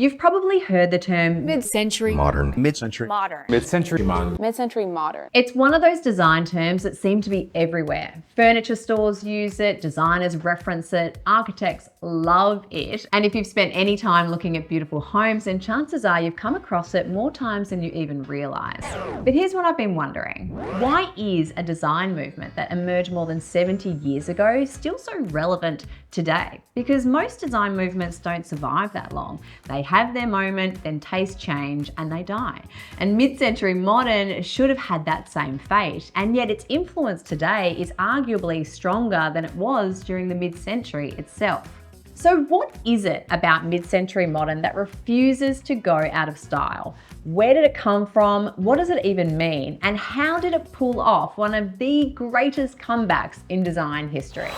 You've probably heard the term mid-century, modern, mid-century, modern, mid-century, modern, mid-century modern. It's one of those design terms that seem to be everywhere. Furniture stores use it, designers reference it, architects love it. And if you've spent any time looking at beautiful homes, then chances are you've come across it more times than you even realize. But here's what I've been wondering. Why is a design movement that emerged more than 70 years ago still so relevant today? Because most design movements don't survive that long. They have their moment, then tastes change and they die. And mid-century modern should have had that same fate, and yet its influence today is arguably stronger than it was during the mid-century itself. So what is it about mid-century modern that refuses to go out of style? Where did it come from? What does it even mean? And how did it pull off one of the greatest comebacks in design history?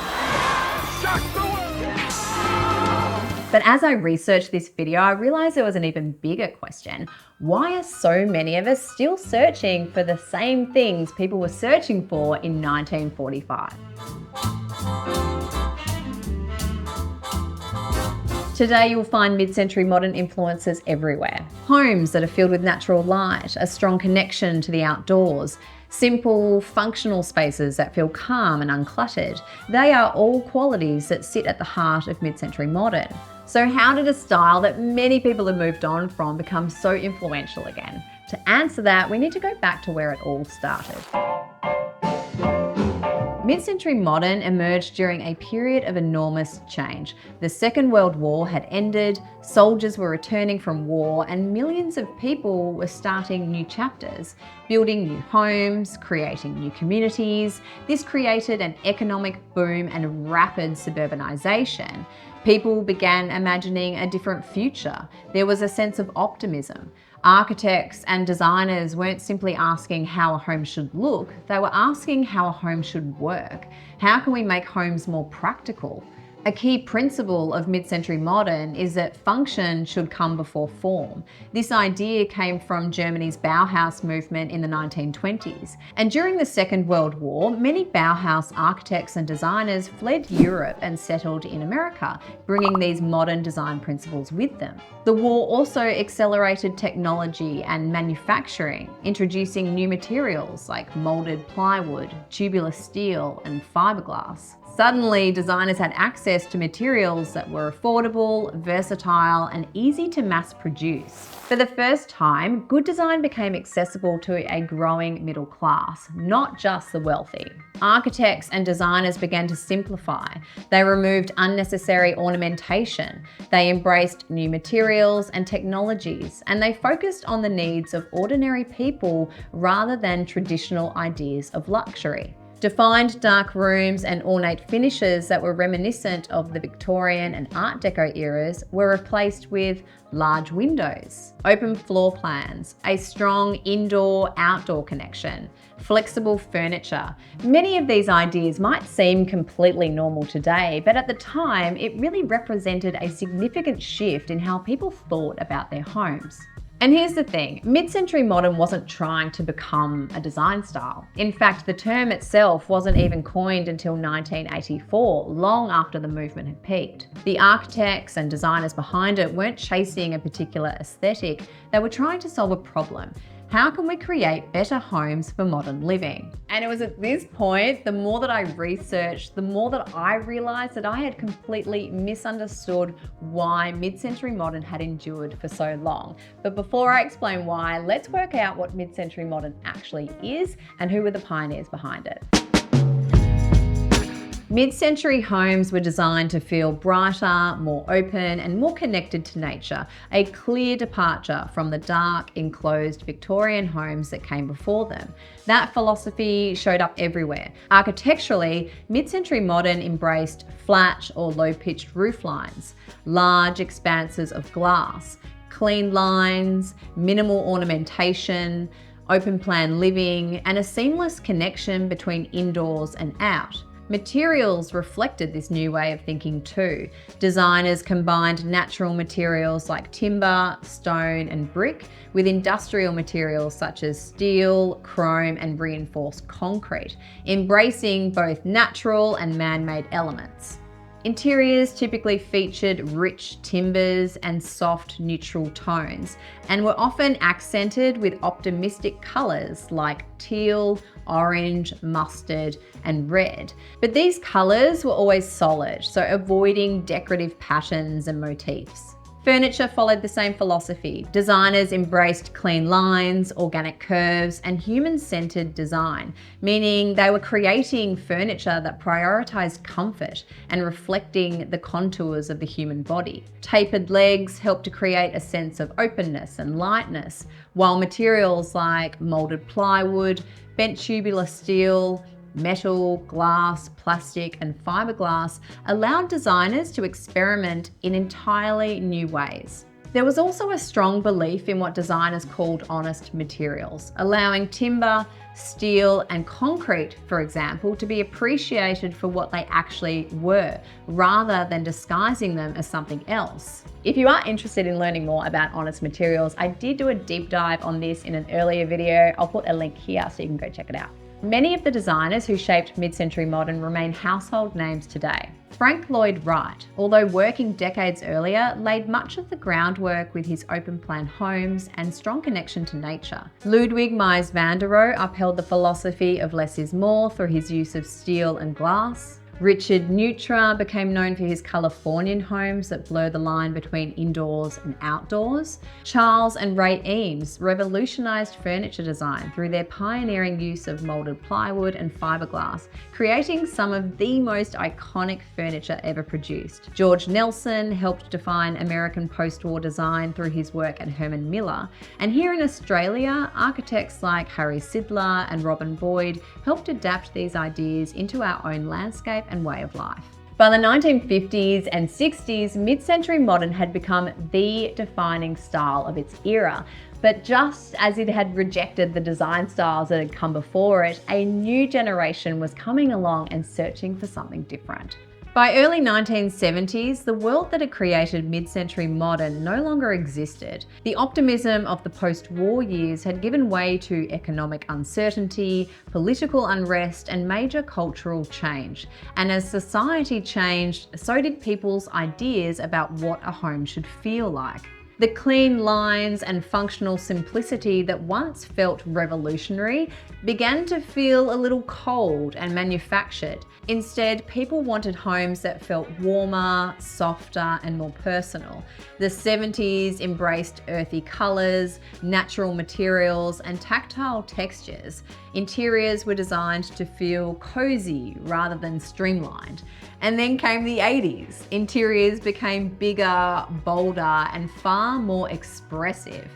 But as I researched this video, I realized there was an even bigger question. Why are so many of us still searching for the same things people were searching for in 1945? Today, you'll find mid-century modern influences everywhere. Homes that are filled with natural light, a strong connection to the outdoors, simple, functional spaces that feel calm and uncluttered. They are all qualities that sit at the heart of mid-century modern. So how did a style that many people have moved on from become so influential again? To answer that, we need to go back to where it all started. Mid-century modern emerged during a period of enormous change. The Second World War had ended, soldiers were returning from war, and millions of people were starting new chapters, building new homes, creating new communities. This created an economic boom and rapid suburbanization. People began imagining a different future. There was a sense of optimism. Architects and designers weren't simply asking how a home should look, they were asking how a home should work. How can we make homes more practical? A key principle of mid-century modern is that function should come before form. This idea came from Germany's Bauhaus movement in the 1920s. And during the Second World War, many Bauhaus architects and designers fled Europe and settled in America, bringing these modern design principles with them. The war also accelerated technology and manufacturing, introducing new materials like molded plywood, tubular steel, and fiberglass. Suddenly, designers had access to materials that were affordable, versatile, and easy to mass produce. For the first time, good design became accessible to a growing middle class, not just the wealthy. Architects and designers began to simplify. They removed unnecessary ornamentation. They embraced new materials and technologies, and they focused on the needs of ordinary people rather than traditional ideas of luxury. Defined dark rooms and ornate finishes that were reminiscent of the Victorian and Art Deco eras were replaced with large windows, open floor plans, a strong indoor-outdoor connection, flexible furniture. Many of these ideas might seem completely normal today, but at the time, it really represented a significant shift in how people thought about their homes. And here's the thing, mid-century modern wasn't trying to become a design style. In fact, the term itself wasn't even coined until 1984, long after the movement had peaked. The architects and designers behind it weren't chasing a particular aesthetic, they were trying to solve a problem. How can we create better homes for modern living? And it was at this point, the more that I researched, the more that I realized that I had completely misunderstood why mid-century modern had endured for so long. But before I explain why, let's work out what mid-century modern actually is and who were the pioneers behind it. Mid-century homes were designed to feel brighter, more open, and more connected to nature, a clear departure from the dark, enclosed Victorian homes that came before them. That philosophy showed up everywhere. Architecturally, mid-century modern embraced flat or low-pitched roof lines, large expanses of glass, clean lines, minimal ornamentation, open-plan living, and a seamless connection between indoors and out. Materials reflected this new way of thinking too. Designers combined natural materials like timber, stone, and brick with industrial materials such as steel, chrome, and reinforced concrete, embracing both natural and man-made elements. Interiors typically featured rich timbers and soft neutral tones, and were often accented with optimistic colours like teal, orange, mustard, and red. But these colours were always solid, so avoiding decorative patterns and motifs. Furniture followed the same philosophy. Designers embraced clean lines, organic curves, and human-centered design, meaning they were creating furniture that prioritized comfort and reflecting the contours of the human body. Tapered legs helped to create a sense of openness and lightness, while materials like molded plywood, bent tubular steel, metal, glass, plastic, and fiberglass allowed designers to experiment in entirely new ways. There was also a strong belief in what designers called honest materials, allowing timber, steel, and concrete, for example, to be appreciated for what they actually were, rather than disguising them as something else. If you are interested in learning more about honest materials, I did do a deep dive on this in an earlier video. I'll put a link here so you can go check it out. Many of the designers who shaped mid-century modern remain household names today. Frank Lloyd Wright, although working decades earlier, laid much of the groundwork with his open-plan homes and strong connection to nature. Ludwig Mies van der Rohe upheld the philosophy of less is more through his use of steel and glass. Richard Neutra became known for his Californian homes that blur the line between indoors and outdoors. Charles and Ray Eames revolutionized furniture design through their pioneering use of molded plywood and fiberglass, creating some of the most iconic furniture ever produced. George Nelson helped define American post-war design through his work at Herman Miller. And here in Australia, architects like Harry Sidler and Robin Boyd helped adapt these ideas into our own landscape and way of life. By the 1950s and 60s, mid-century modern had become the defining style of its era. But just as it had rejected the design styles that had come before it, a new generation was coming along and searching for something different. By early 1970s, the world that had created mid-century modern no longer existed. The optimism of the post-war years had given way to economic uncertainty, political unrest, and major cultural change. And as society changed, so did people's ideas about what a home should feel like. The clean lines and functional simplicity that once felt revolutionary began to feel a little cold and manufactured. Instead, people wanted homes that felt warmer, softer, and more personal. The 70s embraced earthy colours, natural materials, and tactile textures. Interiors were designed to feel cozy rather than streamlined. And then came the 80s. Interiors became bigger, bolder, and far more expressive.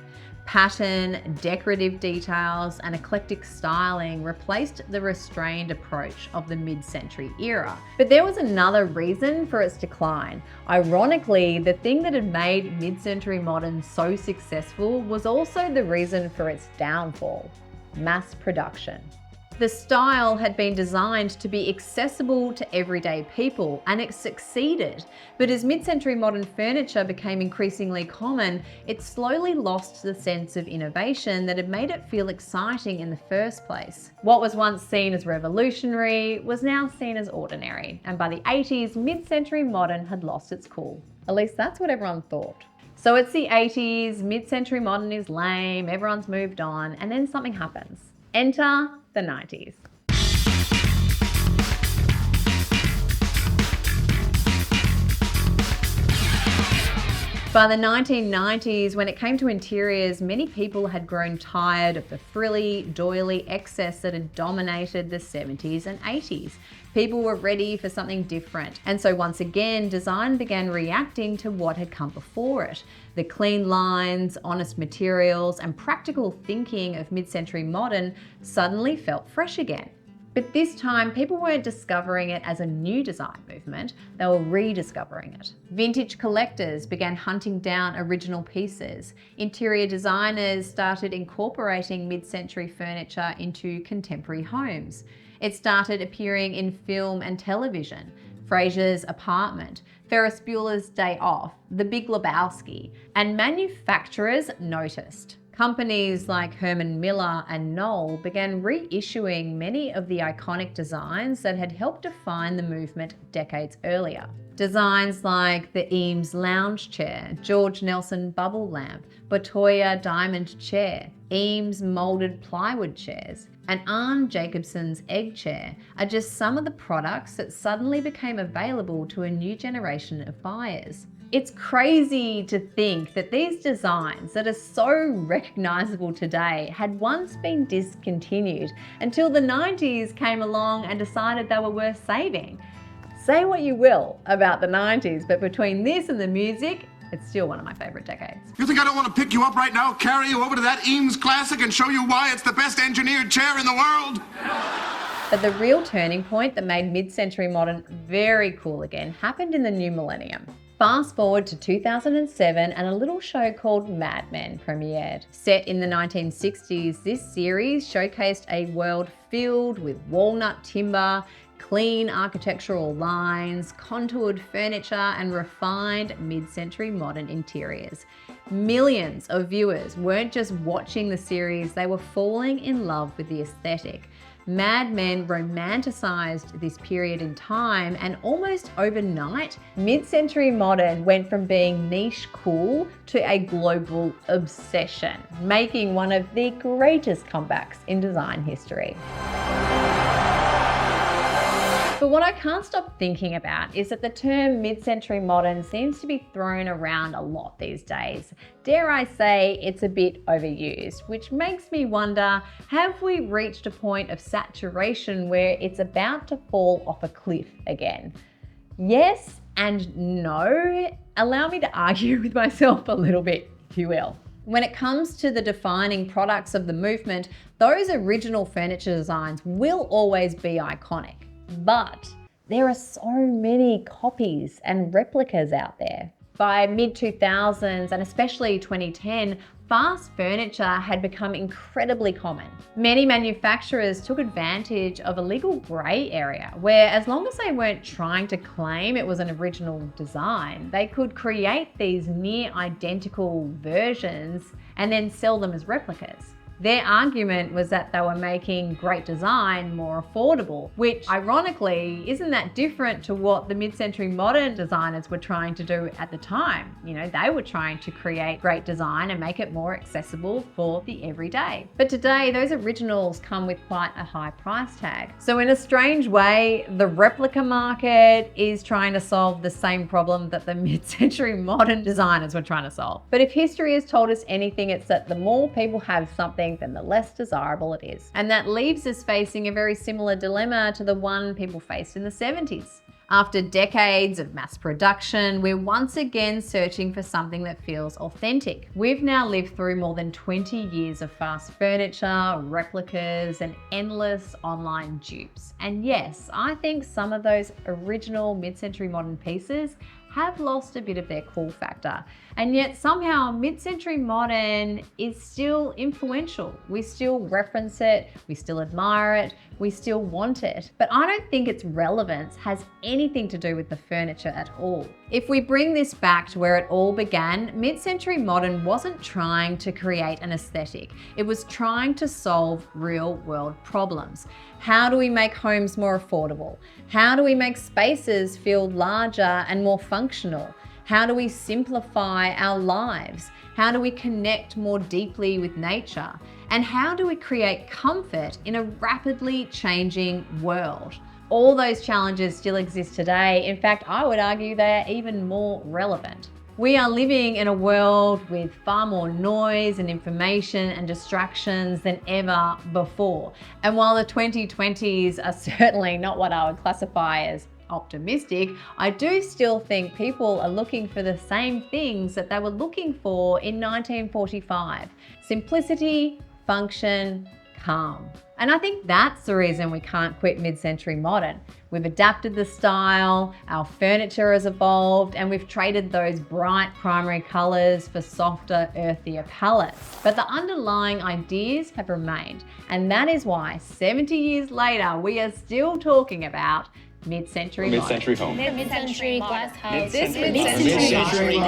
Pattern, decorative details, and eclectic styling replaced the restrained approach of the mid-century era. But there was another reason for its decline. Ironically, the thing that had made mid-century modern so successful was also the reason for its downfall: mass production. The style had been designed to be accessible to everyday people, and it succeeded. But as mid-century modern furniture became increasingly common, it slowly lost the sense of innovation that had made it feel exciting in the first place. What was once seen as revolutionary was now seen as ordinary, and by the 80s, mid-century modern had lost its cool. At least that's what everyone thought. So it's the 80s, mid-century modern is lame, everyone's moved on, and then something happens. Enter the 90s. By the 1990s, when it came to interiors, many people had grown tired of the frilly, doily excess that had dominated the 70s and 80s. People were ready for something different. And so once again, design began reacting to what had come before it. The clean lines, honest materials, and practical thinking of mid-century modern suddenly felt fresh again. But this time, people weren't discovering it as a new design movement, they were rediscovering it. Vintage collectors began hunting down original pieces. Interior designers started incorporating mid-century furniture into contemporary homes. It started appearing in film and television. Frasier's Apartment, Ferris Bueller's Day Off, The Big Lebowski, and manufacturers noticed. Companies like Herman Miller and Knoll began reissuing many of the iconic designs that had helped define the movement decades earlier. Designs like the Eames lounge chair, George Nelson bubble lamp, Botoya diamond chair, Eames moulded plywood chairs, and Arne Jacobsen's egg chair are just some of the products that suddenly became available to a new generation of buyers. It's crazy to think that these designs that are so recognizable today had once been discontinued until the 90s came along and decided they were worth saving. Say what you will about the 90s, but between this and the music, it's still one of my favorite decades. You think I don't want to pick you up right now, carry you over to that Eames Classic and show you why it's the best engineered chair in the world? But the real turning point that made mid-century modern very cool again happened in the new millennium. Fast forward to 2007 and a little show called Mad Men premiered. Set in the 1960s, this series showcased a world filled with walnut timber, clean architectural lines, contoured furniture, and refined mid-century modern interiors. Millions of viewers weren't just watching the series, they were falling in love with the aesthetic. Mad Men romanticized this period in time, and almost overnight, mid-century modern went from being niche cool to a global obsession, making one of the greatest comebacks in design history. But what I can't stop thinking about is that the term mid-century modern seems to be thrown around a lot these days. Dare I say it's a bit overused, which makes me wonder, have we reached a point of saturation where it's about to fall off a cliff again? Yes and no. Allow me to argue with myself a little bit, if you will. When it comes to the defining products of the movement, those original furniture designs will always be iconic. But there are so many copies and replicas out there. By mid-2000s and especially 2010, fast furniture had become incredibly common. Many manufacturers took advantage of a legal grey area where, as long as they weren't trying to claim it was an original design, they could create these near identical versions and then sell them as replicas. Their argument was that they were making great design more affordable, which ironically isn't that different to what the mid-century modern designers were trying to do at the time. You know, they were trying to create great design and make it more accessible for the everyday. But today, those originals come with quite a high price tag. So in a strange way, the replica market is trying to solve the same problem that the mid-century modern designers were trying to solve. But if history has told us anything, it's that the more people have something, then the less desirable it is. And that leaves us facing a very similar dilemma to the one people faced in the 70s. After decades of mass production, we're once again searching for something that feels authentic. We've now lived through more than 20 years of fast furniture, replicas, and endless online dupes. And yes, I think some of those original mid-century modern pieces have lost a bit of their cool factor. And yet somehow mid-century modern is still influential. We still reference it, we still admire it, we still want it. But I don't think its relevance has anything to do with the furniture at all. If we bring this back to where it all began, mid-century modern wasn't trying to create an aesthetic. It was trying to solve real-world problems. How do we make homes more affordable? How do we make spaces feel larger and more functional? How do we simplify our lives? How do we connect more deeply with nature? And how do we create comfort in a rapidly changing world? All those challenges still exist today. In fact, I would argue they're even more relevant. We are living in a world with far more noise and information and distractions than ever before. And while the 2020s are certainly not what I would classify as optimistic, I do still think people are looking for the same things that they were looking for in 1945. Simplicity, function, calm. And I think that's the reason we can't quit mid-century modern. We've adapted the style, our furniture has evolved, and we've traded those bright primary colors for softer, earthier palettes. But the underlying ideas have remained, and that is why 70 years later, we are still talking about mid-century home. Mid-century glass house. Mid-century